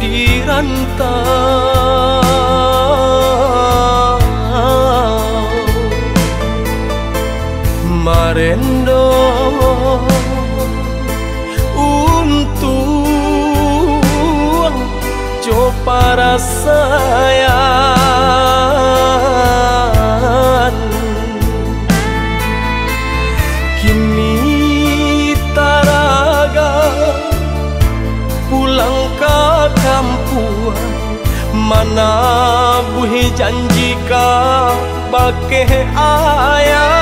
di rantau. Marendo untuk jo para sayang. Kini taraga pulang ke kampung, mana buhi janji ka bake ayah.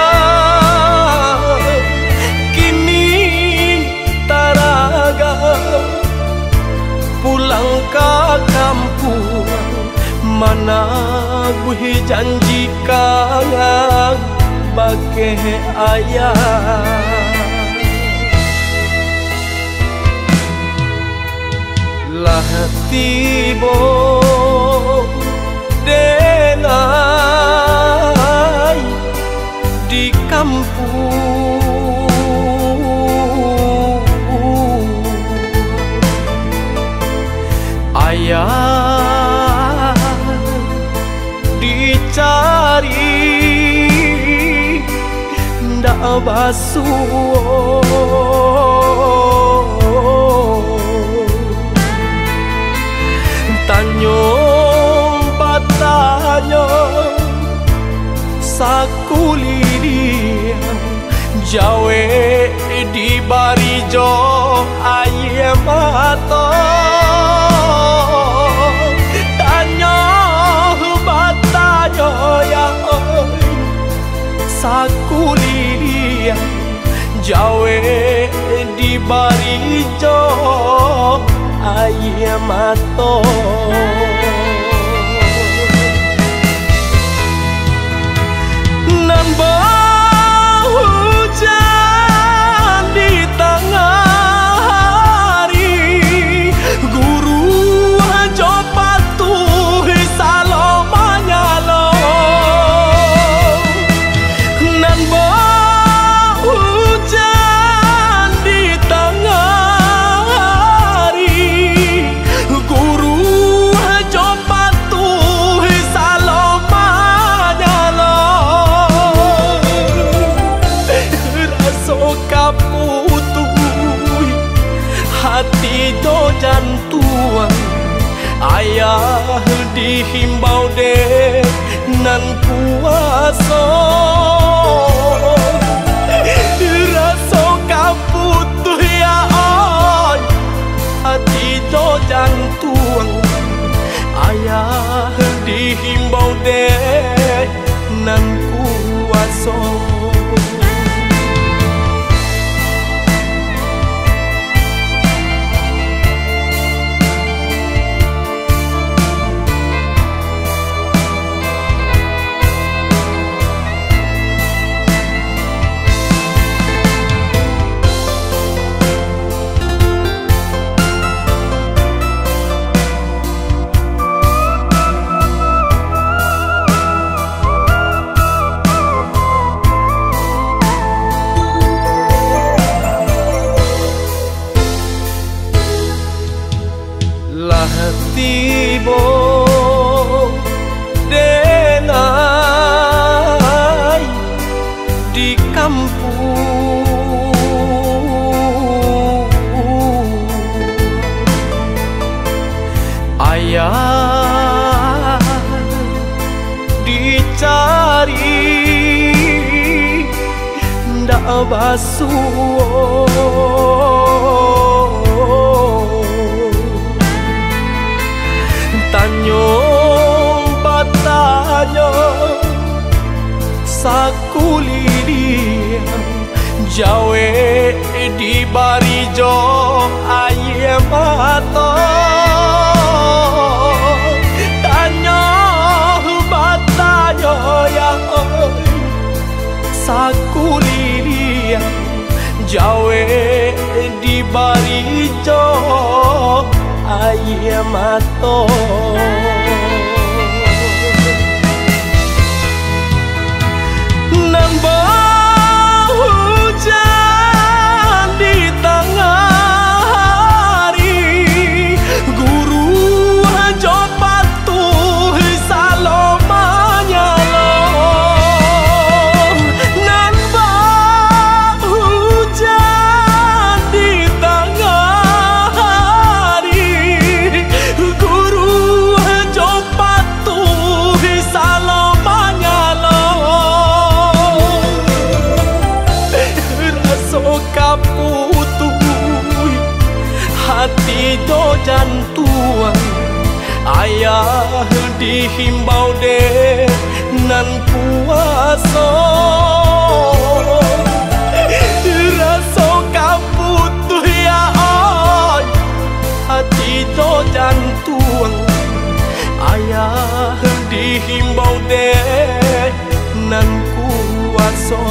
Pulang ke kampung, mana gue janji kang bake ayah. Lah tibo denai di kampung, ayah dicari ndak basuh. Tanyo batanya sakuli dia jawe di barijo ayam mata. Sakuli jawe di barijo ayam mato. Nambah hujan di tengah hari, guru ajo patuh salomanya lo. Hati do jantuan ayah dihimbau deh nan kuasa. Raso kaputuh ya oi, hati do jantuan ayah dihimbau deh nan kuasa. Tibo denai di kampung, ayah dicari ndak basuh. Tanyo batanya sakuli dia jawe di barijo ayam mata. Tanyo batanya ya sakuli dia jawe di barijo ayam mato. Nambah hujan di tengah hari, guru dihimbau deh nan kuasa rasa kaputuh ya oi hati do jantung ayah dihimbau deh nan kuasa